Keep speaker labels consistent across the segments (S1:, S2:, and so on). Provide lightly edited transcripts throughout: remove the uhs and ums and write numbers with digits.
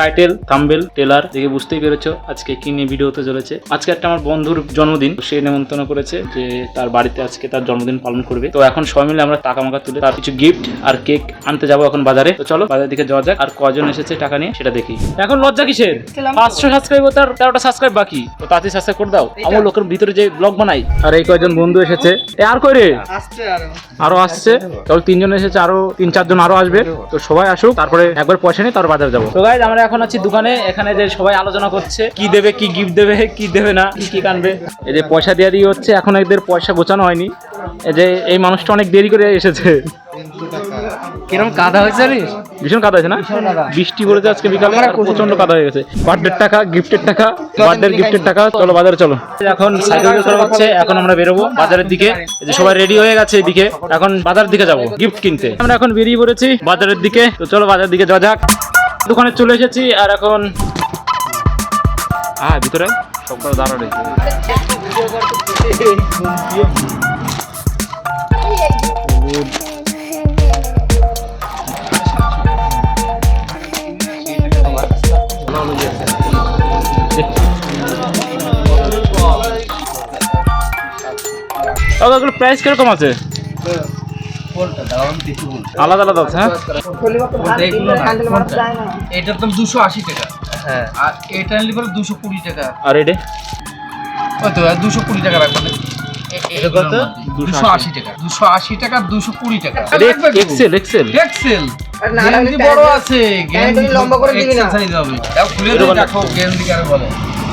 S1: Title thumbnail trailer দেখে বুঝতেই পেরেছো আজকে কি নিয়ে ভিডিও হতে চলেছে। আজকে একটা আমার বন্ধুর জন্মদিন, সে নেমন্তন্ন করেছে যে তার বাড়িতে আজকে তার জন্মদিন পালন করবে। তো এখন সবাই মিলে আমরা টাকা মাকা তুলে তার কিছু গিফট আর কেক আনতে যাবো এখন বাজারে। তো চলো বাজারের দিকে যাওয়া যাক। আর কজন এসেছে টাকা নিয়ে সেটা দেখি। এখন লজ্জা কিসের? 500 সাবস্ক্রাইব তার 13টা সাবস্ক্রাইব বাকি, তো তাড়াতাড়ি সাবস্ক্রাইব করে দাও। আমার লোকের ভিতরে যে ব্লগ বানাই। আর এই কয়জন বন্ধু এসেছে। আর কই রে? আরো আসছে, তাহলে 3 জন এসেছে, আরো 3-4 জন আরো আসবে। তো সবাই আসুক, তারপরে একবার পয়সা নিয়ে তারপর বাজারে যাবো। তো গাইস আমরা এখন আছি দোকানে, এখানে যে সবাই আলোচনা করছে কি দেবে, কি গিফট দেবে, কি দেবে না, কি কানবে। এই যে পয়সা দিয়ে দিয়ে হচ্ছে, এখন এদের পয়সা গোছানো হয়নি। এই যে এই মানুষটা অনেক দেরি করে এসেছে।
S2: কিরকম কাদা হয়েছে রে?
S1: ভীষণ কাদা হয়েছে না? বৃষ্টি পড়েছে আজকে বিকালে, প্রচন্ড কাদা হয়ে গেছে। বার্থডের টাকা, গিফটের টাকা, বার্থডের গিফটের টাকা। চলো বাজারে চলো। এখন সাইকেল করা হচ্ছে, এখন আমরা বেরোবো বাজারের দিকে। এই যে সবাই রেডি হয়ে গেছে এদিকে, এখন বাজারের দিকে যাবো গিফট কিনতে। আমরা এখন বেরিয়ে পড়েছি বাজারের দিকে। তো চলো বাজারের দিকে যাওয়া যাক। দোকানে চলে এসেছি আর এখন ভিতরে সবটা দাঁড়া রয়েছে। প্রাইস কিরকম আছে? আলাদা আলাদা আছে। হ্যাঁ,
S2: এটার দাম 280 টাকা। হ্যাঁ, আর এটা নিলে পরে 220 টাকা।
S1: আর এটা
S2: ওই তো 220 টাকা রাখবেন। এটা কত? 280 টাকা। 280 টাকা, 220 টাকা।
S1: এক্সেল এক্সেল
S2: এক্সেল গেঞ্জি বড় আছে, গেঞ্জি লম্বা করে দিবি না, সাইজ হবে। দাও খুলে দেখো গেঞ্জি কারে বলে।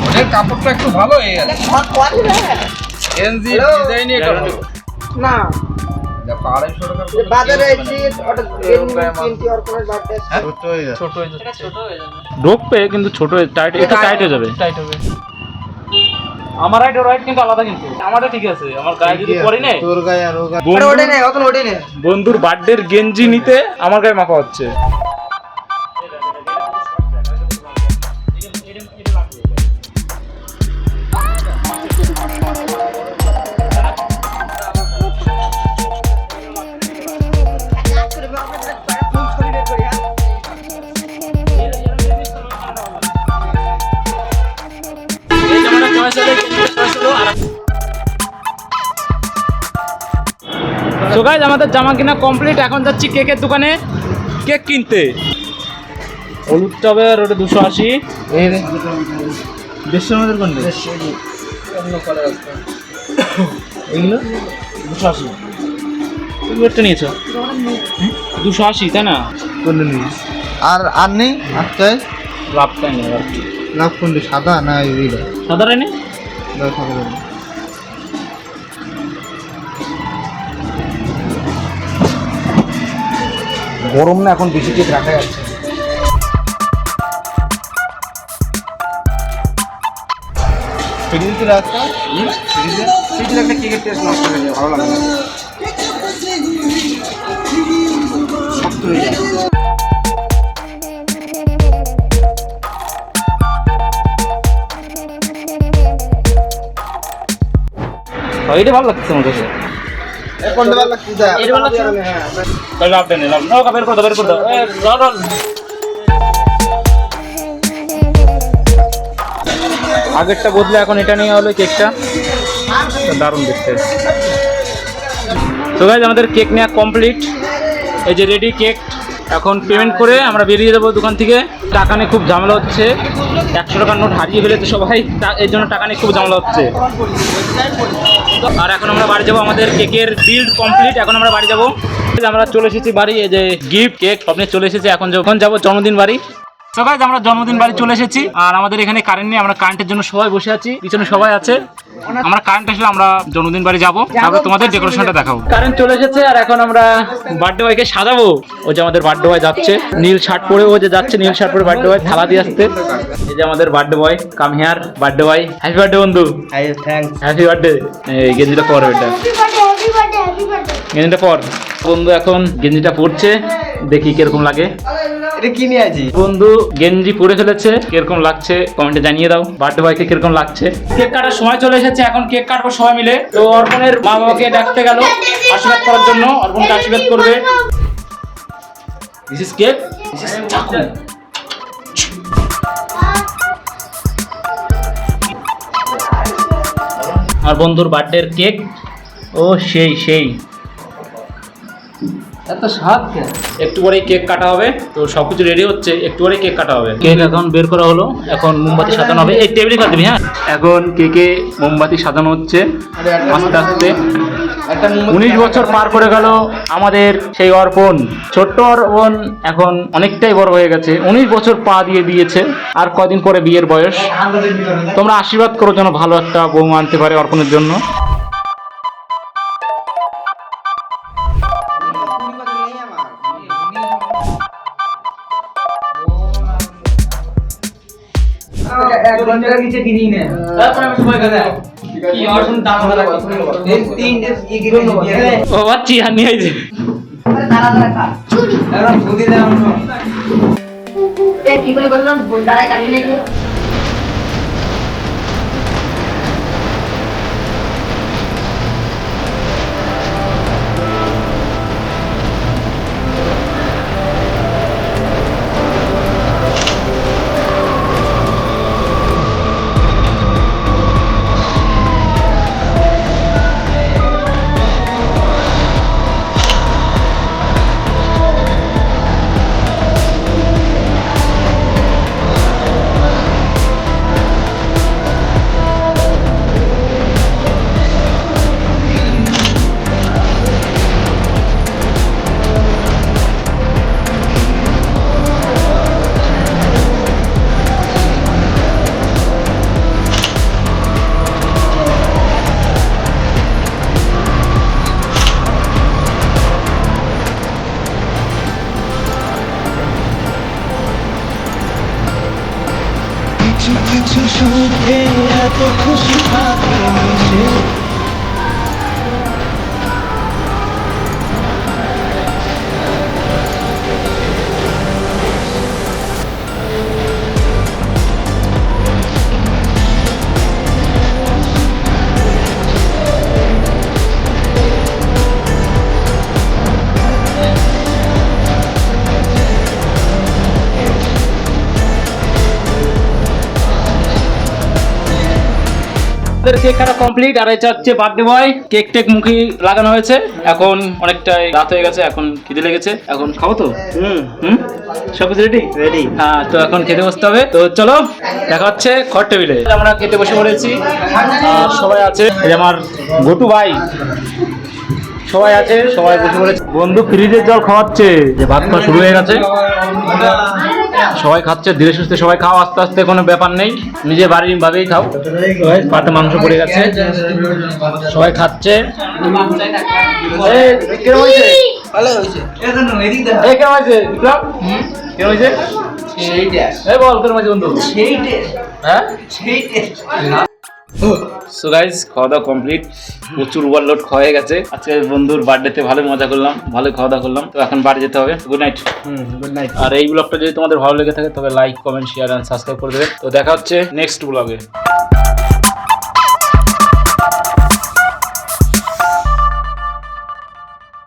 S2: ওদের কাপড়টা একটু ভালো এই আছে। গেঞ্জি ডিজাইন এটা না। দেখো 250 টাকা বাজারে এসে ওটা গেঞ্জি আর কোন বাড়তে ছোট হয়ে যাচ্ছে।
S1: ঢোকবে কিন্তু ছোট টাইট, এটা টাইট হয়ে যাবে।
S2: টাইট হবে।
S1: আমার রাইট রাইট কিন্তু আলাদা, কিন্তু আমারটা ঠিক আছে। আমার গায়ে যদি পরে না,
S2: তোর গায়ে আর ও গায়ে ওটা নেই, অত ওটা নেই।
S1: বন্ধুর বার্থডের গেঞ্জি নিতে আমার গায়ে মাখা হচ্ছে। তো গাইস আমাদের জামা কিনা কমপ্লিট, এখন যাচ্ছি কেকের দোকানে কেক কিনতে। হলুদ টবে ওটা 280।
S2: এই রে দেশের মধ্যে কোনটা? অন্য কালার আছে এগুলো 280।
S1: তুমি একটা নিয়েছো 280, তাই না?
S2: কোনটা নিস? আর নেই আজকে
S1: লাভটা নেই। আর কি
S2: লাভ কোনটা? সাদা না এইটা?
S1: সাদা রে নে
S2: দাও সাদা। গরম না, এখন বেশি কেক রাখা যাচ্ছে। ফ্রিজে রাখা, ফ্রিজে রাখলে কেকের টেস্ট নষ্ট হয়ে যায়, ভালো লাগে না, শক্ত হয়ে যায়।
S1: এটা ভালো লাগছে আমার কাছে।
S2: কোনটা ভালো লাগছে? এটা ভালো লাগছে। হ্যাঁ,
S1: তাহলে লাভ দেন, লাভ নাও, বের করে দাও, বের করে দাও। রল আগেরটা বদলে এখন এটা নিয়ে হলো কেকটা। দারুণ দেখতে। তো গাইস আমাদের কেক নেওয়া কমপ্লিট। এই যে রেডি কেক। এখন পেমেন্ট করে আমরা বেরিয়ে যাবো দোকান থেকে। টাকা নিয়ে খুব ঝামেলা হচ্ছে, 100 টাকার নোট হারিয়ে ফেলেছে সবাই, এর জন্য টাকা নিয়ে খুব ঝামেলা হচ্ছে। আর এখন আমরা বাড়ি যাবো, আমাদের কেকের বিল্ড কমপ্লিট। এখন আমরা বাড়ি যাবো। আমরা চলে এসেছি বাড়ি। এই যে গিফট কেক সব নিয়ে চলে এসেছি। এখন যখন যাবো জন্মদিন বাড়ি। তো গাইস আমরা জন্মদিন বাড়ি চলে এসেছি। আর আমাদের এখানে কারেন্ট নেই, আমরা কারেন্টের জন্য সবাই বসে আছি, পিছনে সবাই আছে। আমরা কারেন্ট আসলে আমরা জন্মদিন বাড়ি যাবো, তারপর তোমাদের ডেকোরেশনটা দেখাবো। কারেন্ট চলে এসেছে আর এখন আমরা বার্থডে বয়কে সাজাবো। ও যে আমাদের বার্থডে বয় যাচ্ছে নীল শার্ট পরে, ও যে যাচ্ছে নীল শার্ট পরে বার্থডে বয় থালা দিয়ে আসতে। এই যে আমাদের birthday boy, come here birthday boy. Happy birthday বন্ধু।
S2: থ্যাঙ্কস।
S1: Happy birthday. এই গেঞ্জিটা পর, এটা গেঞ্জিটা পর। বন্ধু এখন গেঞ্জিটা পরছে, দেখি কিরকম লাগে।
S2: এটা কি নিয়ে আছি?
S1: বন্ধু গেঞ্জি পরে ফেলেছে, কিরকম লাগছে কমেন্টে জানিয়ে দাও। বার্থডে বয়কে কিরকম লাগছে। কেক কাটার সময় চলে এসেছে, এখন কেক কাটবো সবাই মিলে। তো অর্পণের মা বাবাকে ডাকতে গেল আশীর্বাদ করার জন্য, অর্পণকে আশীর্বাদ করবে। This is cake, this is চাকু। আর বন্ধুর বার্থডের কেক, ও সেই সেই
S2: এত স্বাদ কেন?
S1: একটু পরেই কেক কাটা হবে। তো সবকিছু রেডি হচ্ছে, একটু পরেই কেক কাটা হবে। কেক এখন বের করা হলো, এখন মোমবাতি সাজানো হবে। এই টেবিলে কাটবি। হ্যাঁ, এখন কেকে মোমবাতি সাজানো হচ্ছে আস্তে আস্তে। 19 বছর পার করে গেল আমাদের সেই অর্পণ, ছোট্ট অর্পণ এখন অনেকটাই বড় হয়ে গেছে। 19 বছর পা দিয়ে দিয়েছে, আর কদিন পরে বিয়ের বয়স। তোমরা আশীর্বাদ করো যেন ভালো একটা বউ আনতে পারে অর্পণের জন্য।
S2: এক ঘন্টার নিচে কিনি না। তারপর আমি সময় কথা কি অর্পণ দাম কথা এই তিনটে কি কি দিয়ে
S1: ও বাচ্চি আর নিয়ে আইছে।
S3: তারা তারা খা চুরি
S2: এখন বুদ্ধি দাও না।
S3: এ কি করে বললাম দাঁড়ায় কাটি নাকি
S4: কিছু সুখে এত খুশি থাকে মিশে
S1: কেক কাটা কমপ্লিট। আর এটা হচ্ছে বার্থডে বয়। কেক টেক মুখে লাগানো হয়েছে। এখন অনেকটাই রাত হয়ে গেছে, এখন খিদে লেগেছে, এখন খাবো তো। সব কিছু রেডি রেডি। হ্যাঁ, তো এখন খেতে বসতে হবে। তো চলো দেখা হচ্ছে খড় টেবিলে। আমরা খেতে বসে পড়েছি, আর সবাই আছে। এই যে আমার গোটু ভাই, সবাই আছে, সবাই বসে পড়েছে। বন্ধু ফ্রিজের জল খাওয়াচ্ছে, যে ভাত খাওয়া শুরু হয়ে গেছে। সবাই খাচ্ছে ধীরে সুস্থে, সবাই খাও আস্তে আস্তে, কোনো ব্যাপার নেই, নিজের বাড়ির ভাবেই খাও। পাতে মাংস পড়ে গেছে, সবাই খাচ্ছে। কেমন হয়েছে?
S2: ভালো হইছে। এজন্য এদিক দা।
S1: এই কেমন হয়েছে বিপ্লব? কেমন হয়েছে?
S2: সেইটা
S1: এই বল কেমন হয়েছে বন্ধু?
S2: সেইটা
S1: হ্যাঁ,
S2: সেইটা
S1: সো গাইস, খাওয়া দাওয়া কমপ্লিট। প্রচুর ওভারলোড খাওয়া হয়ে গেছে। আজকে বন্ধুর বার্থডেতে ভালো মজা করলাম, ভালো খাওয়া দাওয়া করলাম। তো এখন বাড়ি যেতে হবে। Good night.
S2: Good night.
S1: আর এই ব্লগটা যদি তোমাদের ভালো লেগে থাকে তবে like, comment, share and subscribe করে দেবে। তো দেখা হচ্ছে নেক্সট ব্লগে।